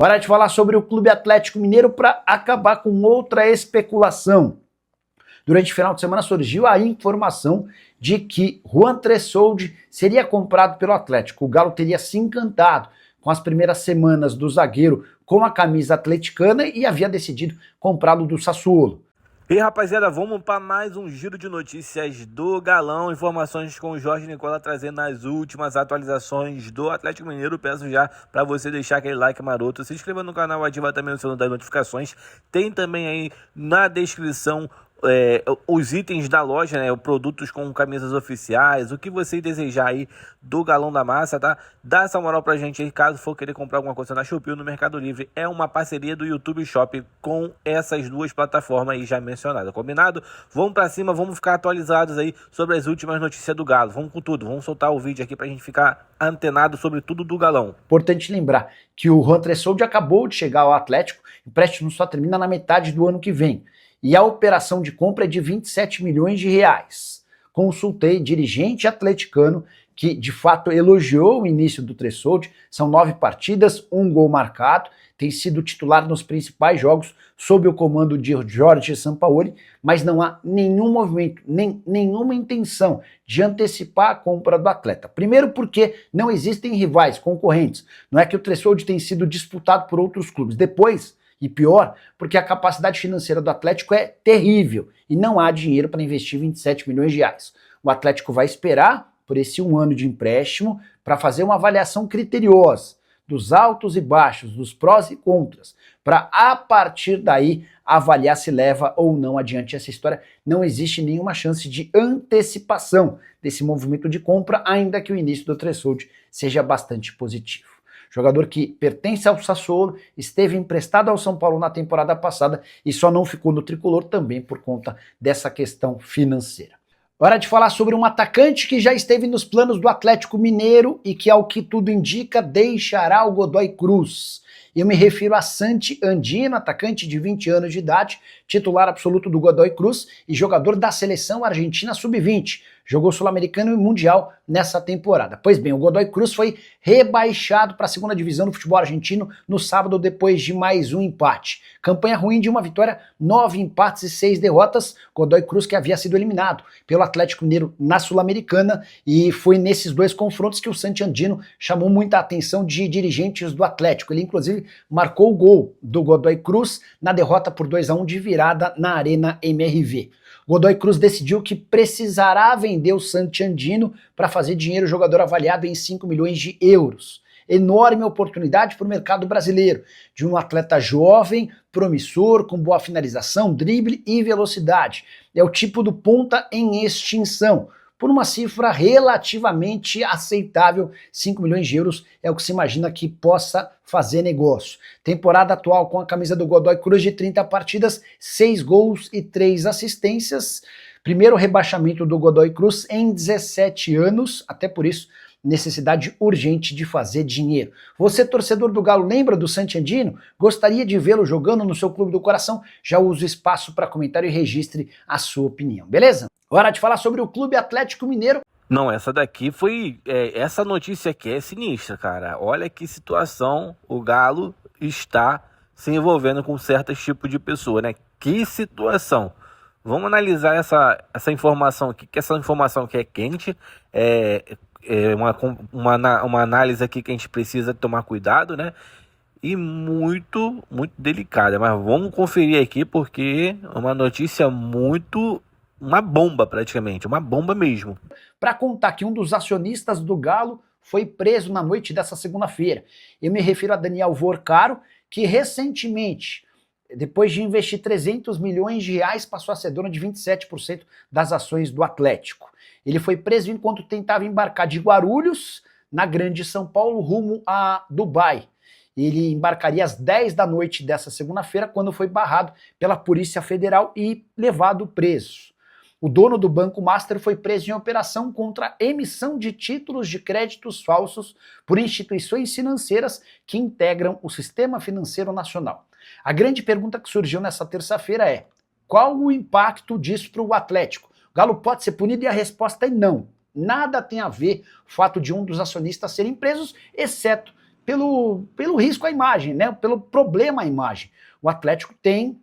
Hora de falar sobre o Clube Atlético Mineiro para acabar com outra especulação. Durante o final de semana surgiu a informação de que Juan Tressoldi seria comprado pelo Atlético. O Galo teria se encantado com as primeiras semanas do zagueiro com a camisa atleticana e havia decidido comprá-lo do Sassuolo. E aí, rapaziada, vamos para mais um giro de notícias do Galão, informações com o Jorge Nicola trazendo as últimas atualizações do Atlético Mineiro. Peço já para você deixar aquele like maroto, se inscreva no canal, ativa também o sininho das notificações. Tem também aí na descrição os itens da loja, né, produtos com camisas oficiais, o que você desejar aí do Galão da Massa, tá? Dá essa moral pra gente aí, caso for querer comprar alguma coisa na Shopee ou no Mercado Livre. É uma parceria do YouTube Shop com essas duas plataformas aí já mencionadas, combinado? Vamos pra cima, vamos ficar atualizados aí sobre as últimas notícias do Galo. Vamos com tudo, vamos soltar o vídeo aqui pra gente ficar antenado sobre tudo do Galão. Importante lembrar que o Juan Tressoldi acabou de chegar ao Atlético, o empréstimo só termina na metade do ano que vem. E a operação de compra é de 27 milhões de reais. Consultei dirigente atleticano que de fato elogiou o início do Tressoldi. São 9 partidas, 1 gol marcado, tem sido titular nos principais jogos sob o comando de Jorge Sampaoli, mas não há nenhum movimento, nenhuma intenção de antecipar a compra do atleta. Primeiro porque não existem rivais, concorrentes. Não é que o Tressoldi tem sido disputado por outros clubes. Depois, e pior, porque a capacidade financeira do Atlético é terrível e não há dinheiro para investir 27 milhões de reais. O Atlético vai esperar por esse 1 ano de empréstimo para fazer uma avaliação criteriosa dos altos e baixos, dos prós e contras, para a partir daí avaliar se leva ou não adiante essa história. Não existe nenhuma chance de antecipação desse movimento de compra, ainda que o início do Tressoldi seja bastante positivo. Jogador que pertence ao Sassuolo, esteve emprestado ao São Paulo na temporada passada e só não ficou no tricolor também por conta dessa questão financeira. Hora de falar sobre um atacante que já esteve nos planos do Atlético Mineiro e que, ao que tudo indica, deixará o Godoy Cruz. Eu me refiro a Santi Andino, atacante de 20 anos de idade, titular absoluto do Godoy Cruz e jogador da seleção argentina sub-20. Jogou Sul-Americano e Mundial nessa temporada. Pois bem, o Godoy Cruz foi rebaixado para a segunda divisão do futebol argentino no sábado depois de mais um empate. Campanha ruim de uma vitória, 9 empates e 6 derrotas. Godoy Cruz que havia sido eliminado pelo Atlético Mineiro na Sul-Americana, e foi nesses dois confrontos que o Santi Andino chamou muita atenção de dirigentes do Atlético. Ele inclusive marcou o gol do Godoy Cruz na derrota por 2-1 de virada na Arena MRV. Godoy Cruz decidiu que precisará vender o Santi Andino para fazer dinheiro, o jogador avaliado em 5 milhões de euros. Enorme oportunidade para o mercado brasileiro, de um atleta jovem, promissor, com boa finalização, drible e velocidade. É o tipo do ponta em extinção. Por uma cifra relativamente aceitável, 5 milhões de euros é o que se imagina que possa fazer negócio. Temporada atual com a camisa do Godoy Cruz de 30 partidas, 6 gols e 3 assistências. Primeiro rebaixamento do Godoy Cruz em 17 anos, até por isso, necessidade urgente de fazer dinheiro. Você, torcedor do Galo, lembra do Santi Andino? Gostaria de vê-lo jogando no seu clube do coração? Já usa o espaço para comentário e registre a sua opinião, beleza? Hora de falar sobre o Clube Atlético Mineiro. Não, essa daqui foi... essa notícia aqui é sinistra, cara. Olha que situação o Galo está se envolvendo com certos tipos de pessoa, né? Que situação. Vamos analisar essa informação aqui, que essa informação aqui é quente, uma análise aqui que a gente precisa tomar cuidado, né? E muito, muito delicada. Mas vamos conferir aqui porque é uma notícia muito... uma bomba praticamente, uma bomba mesmo. Para contar que um dos acionistas do Galo foi preso na noite dessa segunda-feira. Eu me refiro a Daniel Vorcaro, que recentemente, depois de investir 300 milhões de reais, passou a ser dono de 27% das ações do Atlético. Ele foi preso enquanto tentava embarcar de Guarulhos, na Grande São Paulo, rumo a Dubai. Ele embarcaria às 10 da noite dessa segunda-feira, quando foi barrado pela Polícia Federal e levado preso. O dono do Banco Master foi preso em operação contra emissão de títulos de créditos falsos por instituições financeiras que integram o Sistema Financeiro Nacional. A grande pergunta que surgiu nessa terça-feira é: qual o impacto disso para o Atlético? O Galo pode ser punido? E a resposta é não. Nada tem a ver o fato de um dos acionistas serem presos, exceto pelo risco à imagem, né? Pelo problema à imagem. O Atlético tem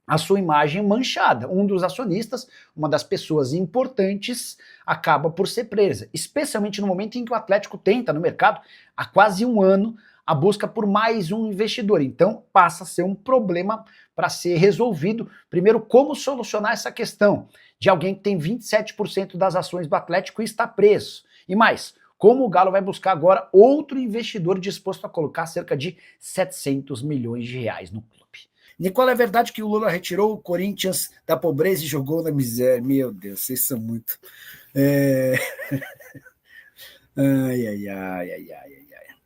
a sua imagem manchada. Um dos acionistas, uma das pessoas importantes, acaba por ser presa, especialmente no momento em que o Atlético tenta no mercado, há quase um ano, a busca por mais um investidor. Então passa a ser um problema para ser resolvido. Primeiro, como solucionar essa questão de alguém que tem 27% das ações do Atlético e está preso? E mais, como o Galo vai buscar agora outro investidor disposto a colocar cerca de 700 milhões de reais no clube? Nicola, é verdade que o Lula retirou o Corinthians da pobreza e jogou na miséria? Meu Deus, vocês são muito... Ai.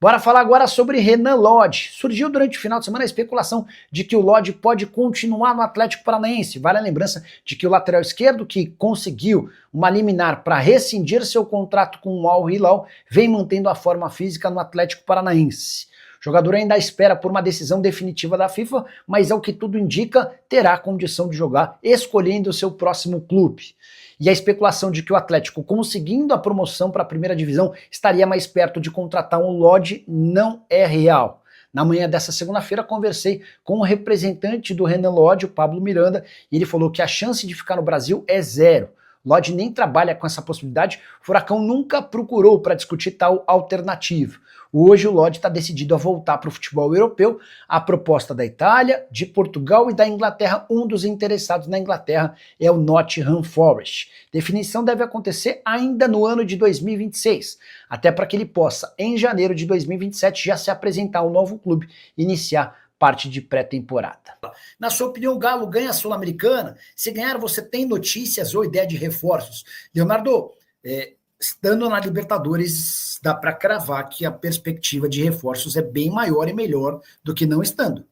Bora falar agora sobre Renan Lodge. Surgiu durante o final de semana a especulação de que o Lodge pode continuar no Atlético Paranaense. Vale a lembrança de que o lateral esquerdo, que conseguiu uma liminar para rescindir seu contrato com o Al Hilal, vem mantendo a forma física no Atlético Paranaense. O jogador ainda espera por uma decisão definitiva da FIFA, mas ao que tudo indica, terá a condição de jogar escolhendo o seu próximo clube. E a especulação de que o Atlético, conseguindo a promoção para a primeira divisão, estaria mais perto de contratar um Lodge não é real. Na manhã dessa segunda-feira, conversei com o representante do Renan Lodge, o Pablo Miranda, e ele falou que a chance de ficar no Brasil é zero. Lodge nem trabalha com essa possibilidade, o Furacão nunca procurou para discutir tal alternativa. Hoje o Lodge está decidido a voltar para o futebol europeu, a proposta da Itália, de Portugal e da Inglaterra. Um dos interessados na Inglaterra é o Nottingham Forest. Definição deve acontecer ainda no ano de 2026, até para que ele possa, em janeiro de 2027, já se apresentar ao novo clube e iniciar parte de pré-temporada. Na sua opinião, o Galo ganha a Sul-Americana? Se ganhar, você tem notícias ou ideia de reforços? Leonardo, estando na Libertadores, dá para cravar que a perspectiva de reforços é bem maior e melhor do que não estando.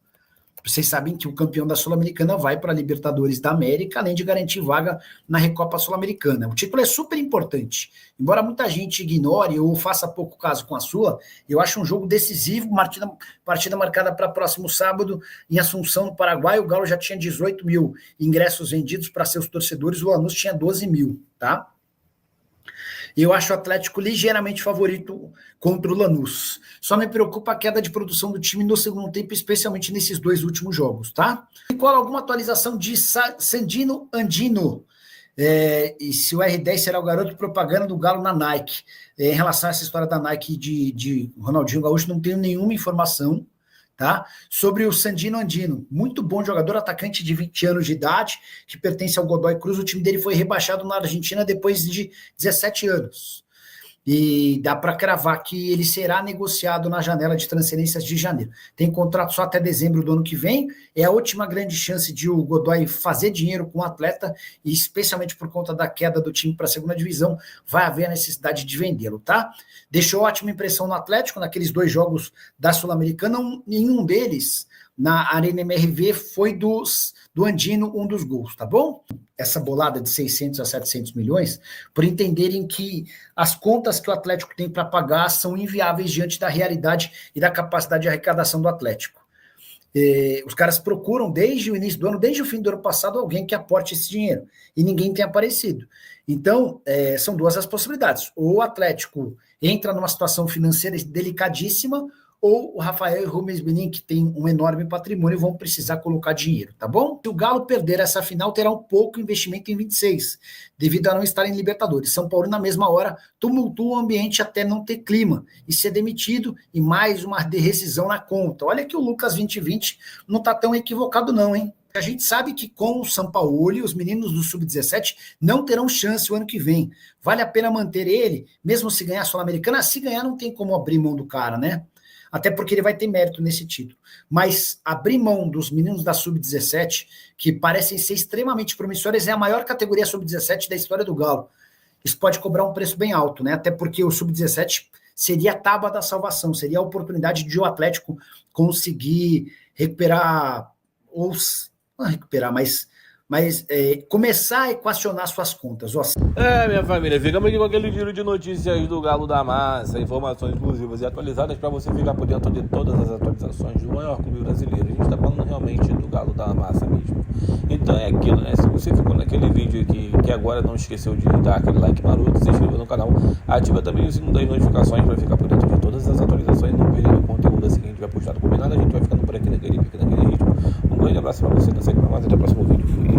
Vocês sabem que o campeão da Sul-Americana vai para a Libertadores da América, além de garantir vaga na Recopa Sul-Americana. O título é super importante. Embora muita gente ignore ou faça pouco caso com a Sula, eu acho um jogo decisivo, partida marcada para próximo sábado em Assunção, no Paraguai. O Galo já tinha 18 mil ingressos vendidos para seus torcedores, o Lanús tinha 12 mil, tá? Eu acho o Atlético ligeiramente favorito contra o Lanús. Só me preocupa a queda de produção do time no segundo tempo, especialmente nesses dois últimos jogos, tá? E qual alguma atualização de Sandino Andino? E se o R10 será o garoto propaganda do Galo na Nike? Em relação a essa história da Nike de Ronaldinho Gaúcho, não tenho nenhuma informação, tá? Sobre o Sandino Andino, muito bom jogador, atacante de 20 anos de idade, que pertence ao Godoy Cruz. O time dele foi rebaixado na Argentina depois de 17 anos. E dá para cravar que ele será negociado na janela de transferências de janeiro. Tem contrato só até dezembro do ano que vem. É a última grande chance de o Godoy fazer dinheiro com o atleta, e especialmente por conta da queda do time para a segunda divisão, vai haver a necessidade de vendê-lo, tá? Deixou ótima impressão no Atlético, naqueles dois jogos da Sul-Americana. Nenhum deles na Arena MRV foi do Andino um dos gols, tá bom? Essa bolada de 600 a 700 milhões, por entenderem que as contas que o Atlético tem para pagar são inviáveis diante da realidade e da capacidade de arrecadação do Atlético. Os caras procuram desde o início do ano, desde o fim do ano passado, alguém que aporte esse dinheiro, e ninguém tem aparecido. Então, são duas as possibilidades. Ou o Atlético entra numa situação financeira delicadíssima, ou o Rafael e o Rubens Menin, que tem um enorme patrimônio, vão precisar colocar dinheiro, tá bom? Se o Galo perder essa final, terá um pouco investimento em 26, devido a não estar em Libertadores. São Paulo, na mesma hora, tumultua o ambiente até não ter clima e ser demitido, e mais uma rescisão na conta. Olha que o Lucas 2020 não tá tão equivocado não, hein? A gente sabe que com o Sampaoli, os meninos do Sub-17 não terão chance o ano que vem. Vale a pena manter ele, mesmo se ganhar a Sul-Americana? Se ganhar, não tem como abrir mão do cara, né? Até porque ele vai ter mérito nesse título. Mas abrir mão dos meninos da Sub-17, que parecem ser extremamente promissores, é a maior categoria Sub-17 da história do Galo. Isso pode cobrar um preço bem alto, né? Até porque o Sub-17 seria a tábua da salvação, seria a oportunidade de o Atlético conseguir recuperar, ou não recuperar, mas começar a equacionar suas contas. Minha família, ficamos aqui com aquele giro de notícias do Galo da Massa, informações exclusivas e atualizadas para você ficar por dentro de todas as atualizações do maior clube brasileiro. A gente está falando realmente do Galo da Massa mesmo. Então é aquilo, né? Se você ficou naquele vídeo aqui, que agora não esqueceu de dar aquele like maroto, se inscreva no canal, ativa também o sininho das notificações para ficar por dentro de todas as atualizações e não perder o conteúdo postado, combinado. A gente vai ficando por aqui naquele ritmo. Um grande abraço pra você, não segue pra mais, até o próximo vídeo. Fui.